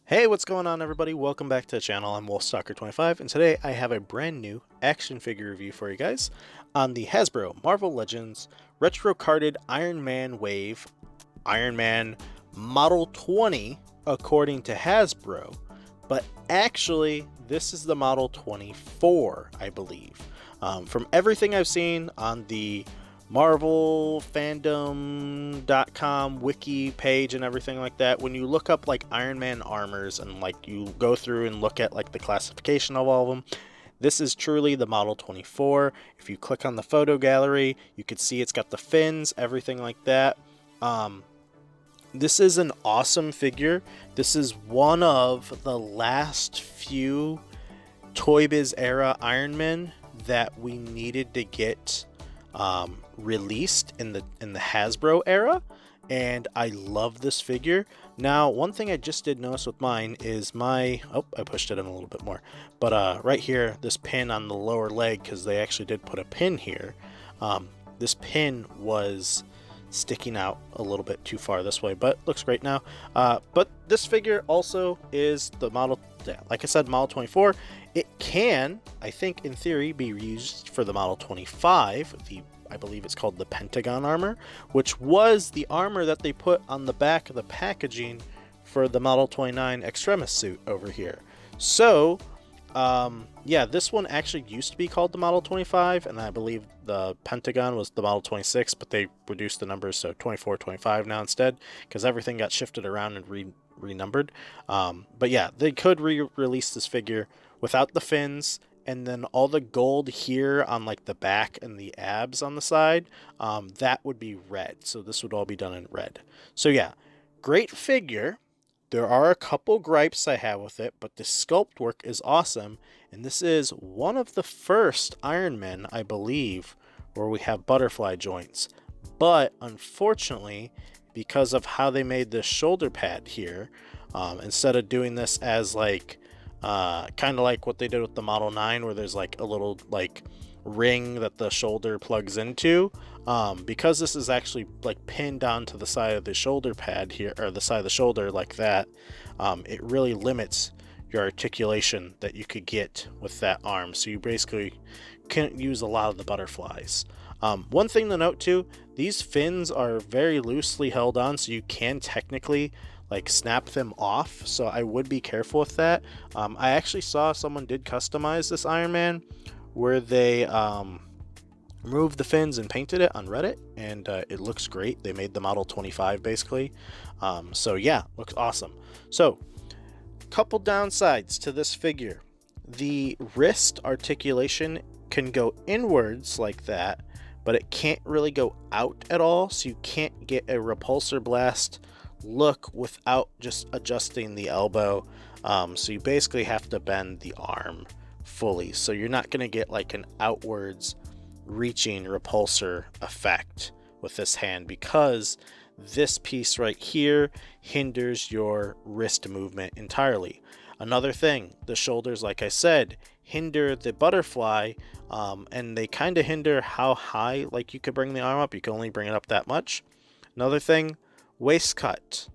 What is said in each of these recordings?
Hey, what's going on everybody? Welcome back to the channel. I'm Wolfstalker25 and today I have a brand new action figure review for you guys on the Hasbro Marvel Legends Retro Carded Iron Man Wave Iron Man Model 20 according to Hasbro, but actually this is the Model 24, I believe. From everything I've seen on the marvelfandom.com wiki page and everything like that, when you look up like Iron Man armors and like you go through and look at like the classification of all of them, this is truly the Model 24. If you click on the photo gallery, you can see it's got the fins, everything like that. This is an awesome figure. This is one of the last few Toy Biz era Iron Men that we needed to get released in the Hasbro era, and I love this figure. Now, one thing I just did notice with mine is I pushed it in a little bit more, but right here, this pin on the lower leg, because they actually did put a pin here, this pin was sticking out a little bit too far this way, but looks great now. But this figure also is the model, like I said, Model 24. It can, I think in theory, be used for the Model 25, I believe it's called the Pentagon armor, which was the armor that they put on the back of the packaging for the Model 29 Extremis suit over here. So yeah, this one actually used to be called the Model 25, and I believe the Pentagon was the Model 26, but they reduced the numbers, so 24, 25 now instead, because everything got shifted around and renumbered. But yeah, they could re-release this figure without the fins, and then all the gold here on like the back and the abs on the side, that would be red. So this would all be done in red. So yeah, great figure. There are a couple gripes I have with it, but the sculpt work is awesome, and this is one of the first Iron Men, I believe, where we have butterfly joints. But unfortunately, because of how they made this shoulder pad here, instead of doing this as like kind of like what they did with the Model 9, where there's like a little like ring that the shoulder plugs into, because this is actually like pinned onto the side of the shoulder pad here, or the side of the shoulder like that, it really limits your articulation that you could get with that arm, so you basically can't use a lot of the butterflies. One thing to note too, these fins are very loosely held on, so you can technically like snap them off, so I would be careful with that. I actually saw someone did customize this Iron Man where they removed the fins and painted it on Reddit, and it looks great. They made the Model 25 basically. So yeah, looks awesome. So couple downsides to this figure. The wrist articulation can go inwards like that, but it can't really go out at all, so you can't get a repulsor blast look without just adjusting the elbow. So you basically have to bend the arm fully, so you're not going to get like an outwards reaching repulsor effect with this hand, because this piece right here hinders your wrist movement entirely. Another thing, the shoulders, like I said, hinder the butterfly, and they kind of hinder how high like you could bring the arm up. You can only bring it up that much. Another thing, waist cut.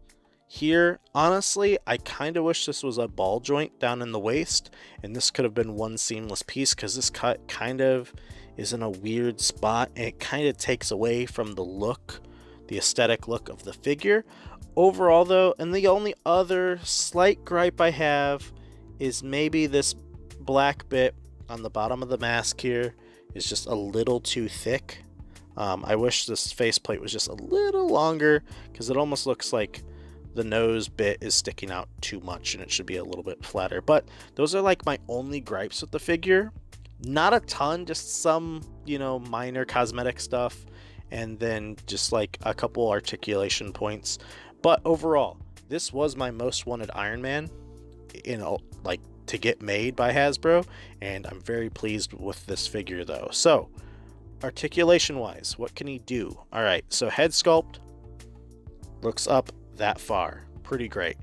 Here, honestly, I kind of wish this was a ball joint down in the waist, and this could have been one seamless piece, because this cut kind of is in a weird spot, and it kind of takes away from the look, the aesthetic look of the figure. Overall though, and the only other slight gripe I have is maybe this black bit on the bottom of the mask here is just a little too thick. I wish this faceplate was just a little longer, because it almost looks like the nose bit is sticking out too much and it should be a little bit flatter. But those are like my only gripes with the figure. Not a ton, just some, you know, minor cosmetic stuff, and then just like a couple articulation points. But overall, this was my most wanted Iron Man, you know, like to get made by Hasbro, and I'm very pleased with this figure though. So articulation wise, what can he do? All right, so head sculpt looks up that far, pretty great.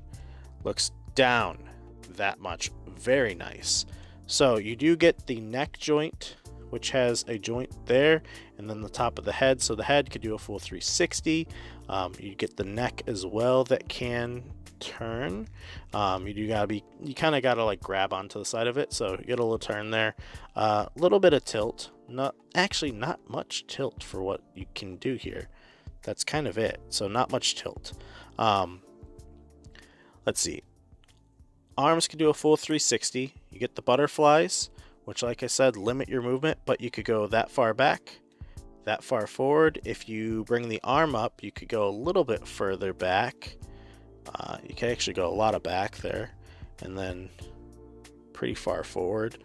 Looks down that much, very nice. So you do get the neck joint, which has a joint there, and then the top of the head, so the head could do a full 360. You get the neck as well that can turn. You kind of gotta like grab onto the side of it, so you get a little turn there. A little bit of tilt, not much tilt for what you can do here. That's kind of it, so not much tilt. Let's see. Arms can do a full 360. You get the butterflies, which, like I said, limit your movement, but you could go that far back, that far forward. If you bring the arm up, you could go a little bit further back. You can actually go a lot of back there, and then pretty far forward.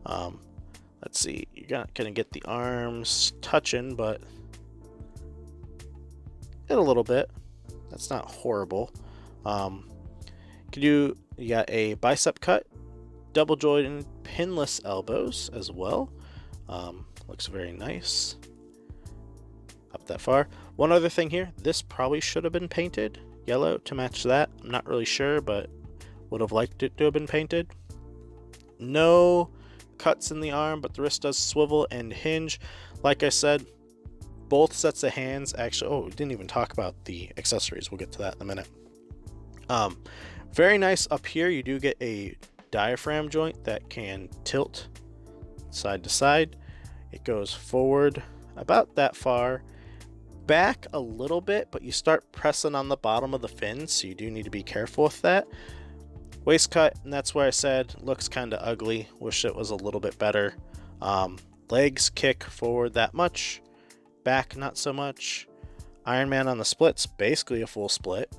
Let's see. You're not gonna get the arms touching, but get a little bit. That's not horrible. You got a bicep cut, double jointed pinless elbows as well. Looks very nice. Up that far. One other thing here, this probably should have been painted yellow to match that. I'm not really sure, but would have liked it to have been painted. No cuts in the arm, but the wrist does swivel and hinge. Like I said, both sets of hands actually, we didn't even talk about the accessories. We'll get to that in a minute. Very nice up here. You do get a diaphragm joint that can tilt side to side. It goes forward about that far, back a little bit, but you start pressing on the bottom of the fin, so you do need to be careful with that. Waist cut, and that's where I said looks kind of ugly. Wish it was a little bit better. Legs kick forward that much, back not so much. Iron Man on the splits, basically a full split.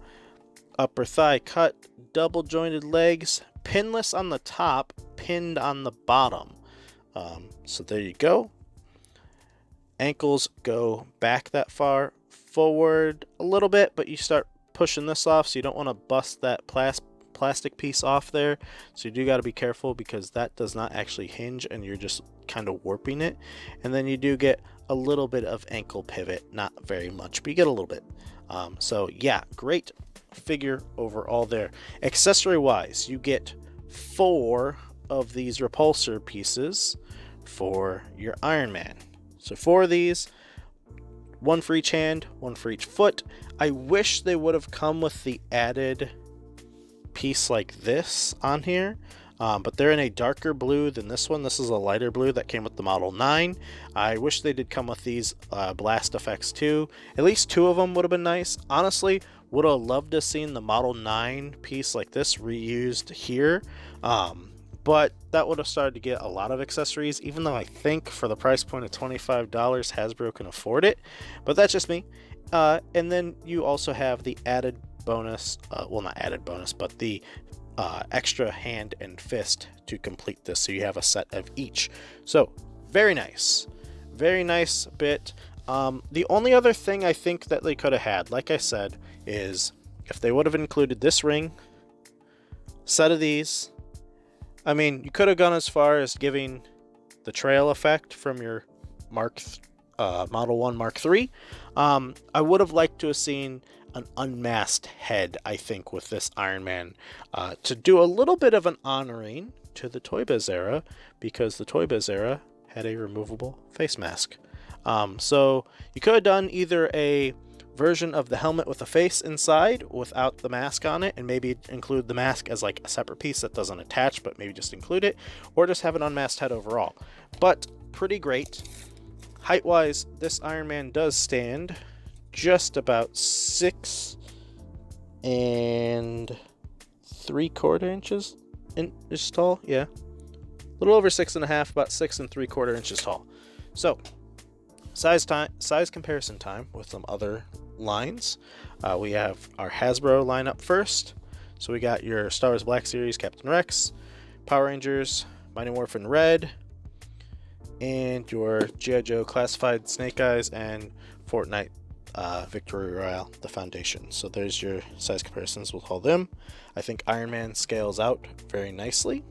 Upper thigh cut, double jointed legs, pinless on the top, pinned on the bottom. So there you go. Ankles go back that far, forward a little bit, but you start pushing this off, so you don't want to bust that plastic piece off there. So you do got to be careful, because that does not actually hinge and you're just kind of warping it. And then you do get a little bit of ankle pivot, not very much, but you get a little bit. So yeah, great figure overall there. Accessory wise, you get 4 of these repulsor pieces for your Iron Man. So 4 of these, 1 for each hand, 1 for each foot. I wish they would have come with the added piece like this on here, but they're in a darker blue than this one. This is a lighter blue that came with the Model 9. I wish they did come with these blast effects too. At least 2 of them would have been nice. Honestly, would have loved to have seen the Model 9 piece like this reused here. But that would have started to get a lot of accessories, even though I think for the price point of $25, Hasbro can afford it. But that's just me. And then you also have the added bonus, well, not added bonus, but the extra hand and fist to complete this. So you have a set of each. So very nice bit. The only other thing I think that they could have had, like I said, is if they would have included this ring, set of these. I mean, you could have gone as far as giving the trail effect from your Model 1 Mark III. I would have liked to have seen an unmasked head, I think, with this Iron Man, to do a little bit of an honoring to the Toy Biz era, because the Toy Biz era had a removable face mask. So you could have done either a version of the helmet with a face inside without the mask on it, and maybe include the mask as like a separate piece that doesn't attach, but maybe just include it, or just have an unmasked head overall. But pretty great. Height wise, this Iron Man does stand just about 6 3/4 inches tall. Yeah, a little over 6.5, about 6 3/4 inches tall. So size comparison time with some other lines. We have our Hasbro line up first. So we got your Star Wars Black Series Captain Rex, Power Rangers Mighty Morphin Red, and your G.I. Joe Classified Snake Eyes, and Fortnite Victory Royale, the Foundation. So there's your size comparisons. We'll call them. I think Iron Man scales out very nicely.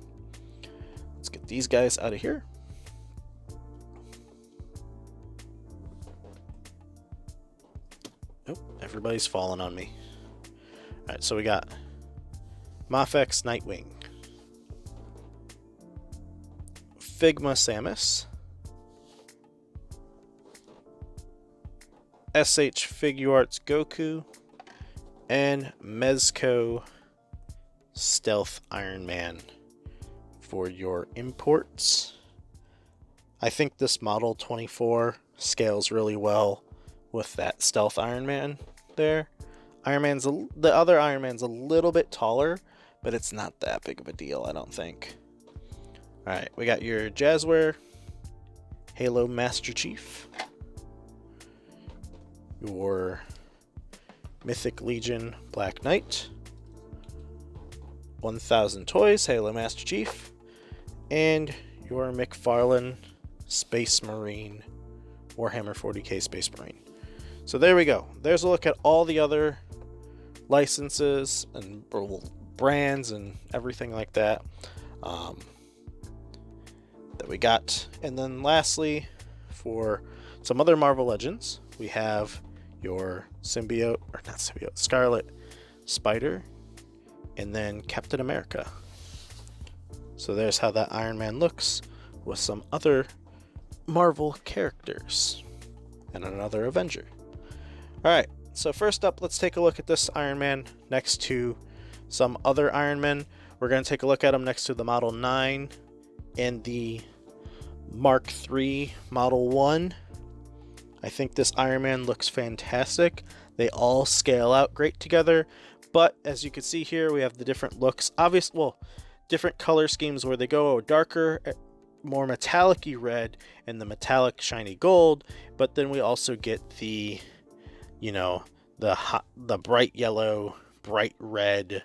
Let's get these guys out of here. Oh, everybody's falling on me. Alright, so we got Mafex Nightwing, Figma Samus, SH Figuarts Goku, and Mezco Stealth Iron Man for your imports. I think this model 24 scales really well with that Stealth Iron Man there. The other Iron Man's a little bit taller, but it's not that big of a deal, I don't think. Alright, we got your Jazzware Halo Master Chief, your Mythic Legion Black Knight, 1000 Toys Halo Master Chief, and your McFarlane Space Marine, Warhammer 40k Space Marine. So there we go. There's a look at all the other licenses and brands and everything like that that we got. And then lastly, for some other Marvel Legends, we have your Scarlet Spider, and then Captain America. So there's how that Iron Man looks with some other Marvel characters and another Avenger. Alright, so first up, let's take a look at this Iron Man next to some other Iron Men. We're going to take a look at them next to the Model 9 and the Mark III Model 1. I think this Iron Man looks fantastic. They all scale out great together, but as you can see here, we have the different looks. Different color schemes where they go darker, more metallic-y red, and the metallic shiny gold, but then we also get the the bright yellow, bright red,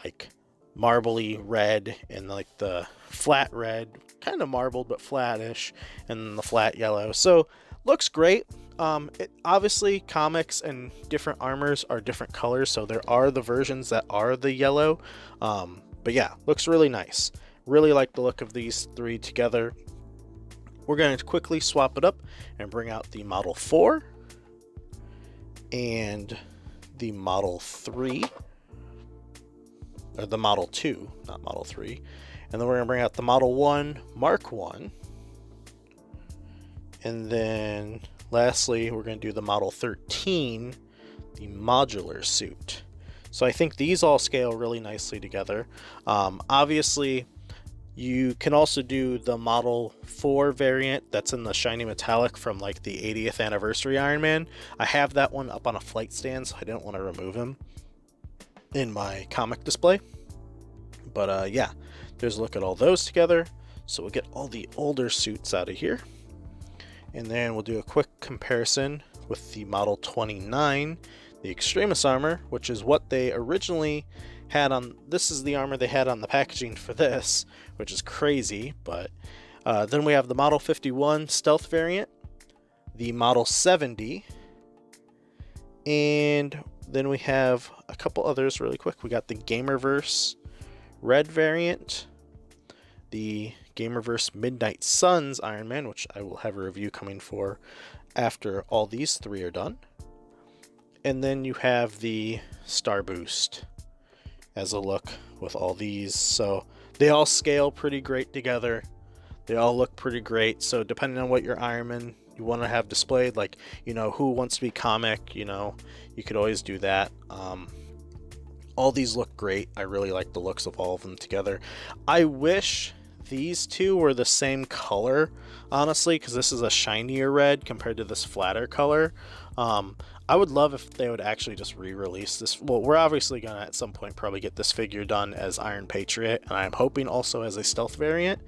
like marbly red, and like the flat red, kind of marbled but flattish, and the flat yellow. So looks great. Obviously comics and different armors are different colors, so there are the versions that are the yellow, but yeah, looks really nice. Really like the look of these three together. We're going to quickly swap it up and bring out the Model 4 and the Model 3, or the Model 2, not Model 3. And then we're going to bring out the Model 1 Mark 1. And then lastly, we're going to do the Model 13, the modular suit. So I think these all scale really nicely together. Obviously, you can also do the Model 4 variant that's in the shiny metallic from like the 80th anniversary Iron Man. I have that one up on a flight stand, so I didn't want to remove him in my comic display. But yeah, there's a look at all those together. So we'll get all the older suits out of here. And then we'll do a quick comparison with the Model 29, the Extremis armor, which is what they originally had on. This is the armor they had on the packaging for this, which is crazy. But then we have the Model 51 stealth variant, the Model 70, and then we have a couple others really quick. We got the Gamerverse red variant, the Gamerverse Midnight Suns Iron Man, which I will have a review coming for after all these three are done. And then you have the Star Boost as a look with all these. So they all scale pretty great together. They all look pretty great. So depending on what your Iron Man you want to have displayed, like, who wants to be comic, you could always do that. All these look great. I really like the looks of all of them together. I wish these two were the same color, honestly, because this is a shinier red compared to this flatter color. I would love if they would actually just re-release this. Well, we're obviously going to at some point probably get this figure done as Iron Patriot, and I'm hoping also as a stealth variant.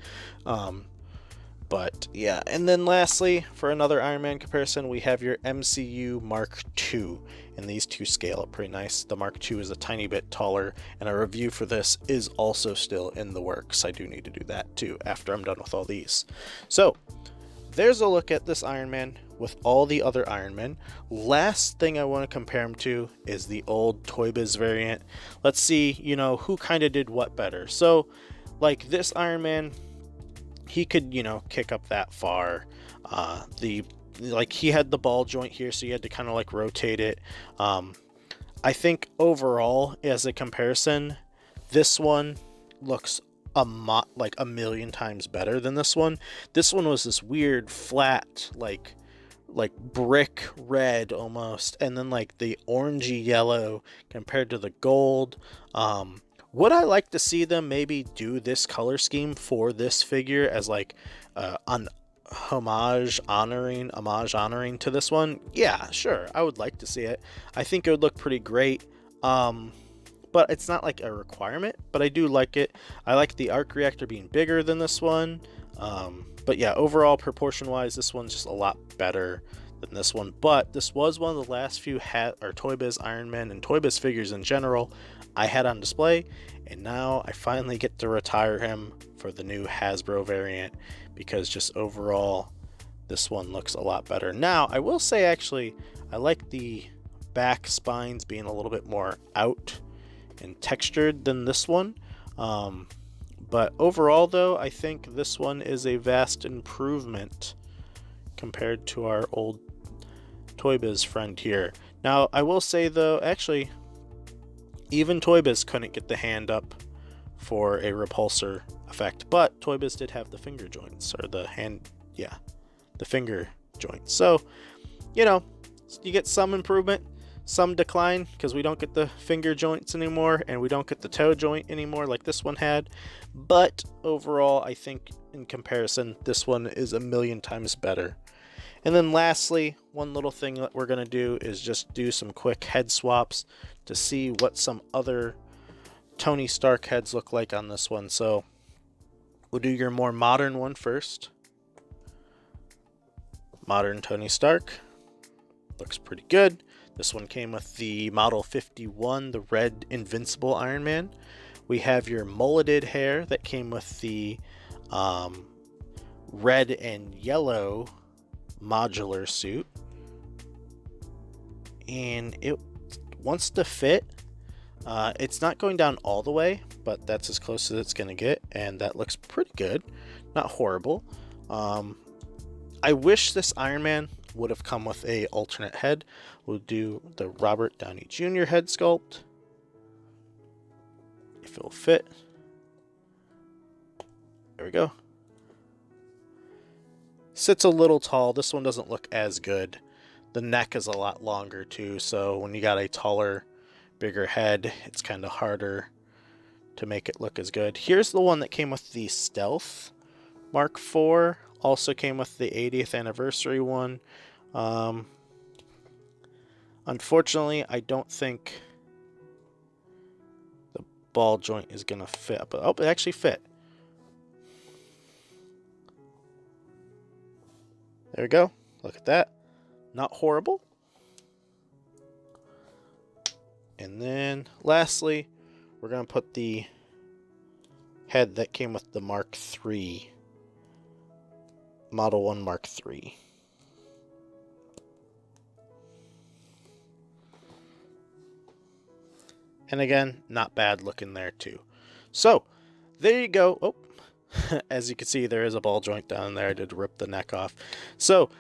But yeah, and then lastly, for another Iron Man comparison, we have your MCU Mark II, and these two scale up pretty nice. The Mark II is a tiny bit taller, and a review for this is also still in the works. I do need to do that too after I'm done with all these. So there's a look at this Iron Man with all the other Iron Men. Last thing I want to compare him to is the old Toy Biz variant. Let's see, who kind of did what better. So like this Iron Man, he could, kick up that far. He had the ball joint here, so you had to kind of like rotate it. I think overall, as a comparison, this one looks a million times better than this one. This one was this weird flat, like brick red almost, and then like the orangey yellow compared to the gold. Would I like to see them maybe do this color scheme for this figure as like an homage honoring to this one? Yeah, sure, I would like to see it. I think it would look pretty great. But it's not like a requirement, but I do like it. I like the arc reactor being bigger than this one. But yeah, overall proportion wise, this one's just a lot better than this one. But this was one of the last few Toy Biz Iron Man and Toy Biz figures in general I had on display, and now I finally get to retire him for the new Hasbro variant, because just overall this one looks a lot better. Now I will say, actually, I like the back spines being a little bit more out and textured than this one. But overall though, I think this one is a vast improvement compared to our old Toy Biz friend here. Now I will say though, actually, even Toy Biz couldn't get the hand up for a repulsor effect, but Toy Biz did have the finger joints, or the hand, yeah, the finger joints. So, you know, you get some improvement, some decline, because we don't get the finger joints anymore, and we don't get the toe joint anymore like this one had. But overall, I think in comparison, this one is a million times better. And then lastly, one little thing that we're going to do is just do some quick head swaps to see what some other Tony Stark heads look like on this one. So we'll do your more modern one first. Modern Tony Stark. Looks pretty good. This one came with the Model 51, the red Invincible Iron Man. We have your mulleted hair that came with the red and yellow modular suit, and it wants to fit. It's not going down all the way, but that's as close as it's going to get, and that looks pretty good, not horrible. I wish this Iron Man would have come with a alternate head. We'll do the Robert Downey Jr. head sculpt if it'll fit. There we go. Sits a little tall. This one doesn't look as good. The neck is a lot longer too, so when you got a taller, bigger head, it's kind of harder to make it look as good. Here's the one that came with the Stealth Mark IV. Also came with the 80th anniversary one. Unfortunately, I don't think the ball joint is gonna fit, but oh, it actually fit. There we go. Look at that. Not horrible. And then lastly, we're going to put the head that came with the Mark III. Model 1 Mark III. And again, not bad looking there too. So, there you go. Oh. As you can see, there is a ball joint down there. I did rip the neck off. So,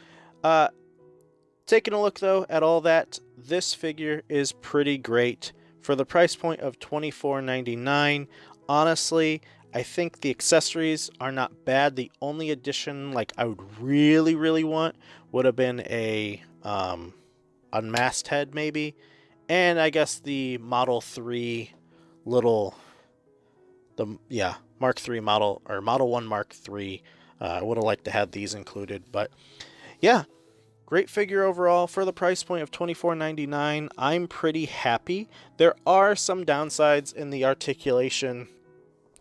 taking a look though at all that, this figure is pretty great for the price point of $24.99. Honestly, I think the accessories are not bad. The only addition like I would really want would have been a unmasked head maybe, and I guess the Model 3 little Mark III model, or Model 1 Mark III. I would have liked to have these included, but yeah, great figure overall for the price point of $24.99. I'm pretty happy. There are some downsides in the articulation,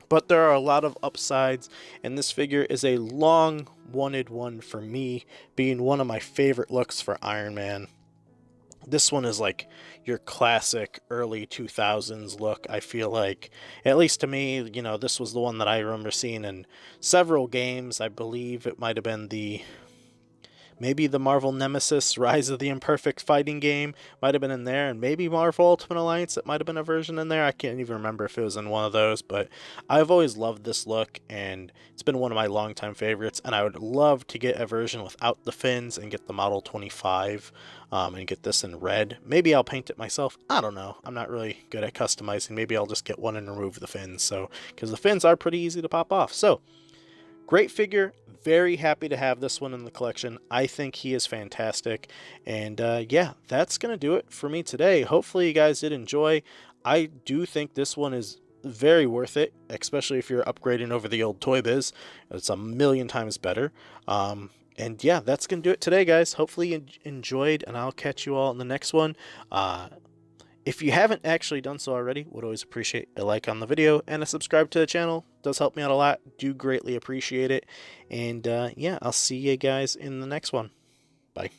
but there are a lot of upsides, and this figure is a long wanted one for me, being one of my favorite looks for Iron Man. This one is like your classic early 2000s look. I feel like, at least to me, you know, this was the one that I remember seeing in several games. I believe it might have been maybe the Marvel Nemesis Rise of the Imperfect fighting game might have been in there, and maybe Marvel Ultimate Alliance, it might have been a version in there. I can't even remember if it was in one of those, but I've always loved this look, and it's been one of my longtime favorites, and I would love to get a version without the fins and get the Model 25 and get this in red. Maybe I'll paint it myself. I don't know. I'm not really good at customizing. Maybe I'll just get one and remove the fins, so because the fins are pretty easy to pop off. So, great figure. Very happy to have this one in the collection. I think he is fantastic. And yeah, that's going to do it for me today. Hopefully you guys did enjoy. I do think this one is very worth it, especially if you're upgrading over the old Toy Biz. It's a million times better. And yeah, that's going to do it today, guys. Hopefully you enjoyed, and I'll catch you all in the next one. If you haven't actually done so already, would always appreciate a like on the video and a subscribe to the channel. It does help me out a lot. Do greatly appreciate it. And yeah, I'll see you guys in the next one. Bye.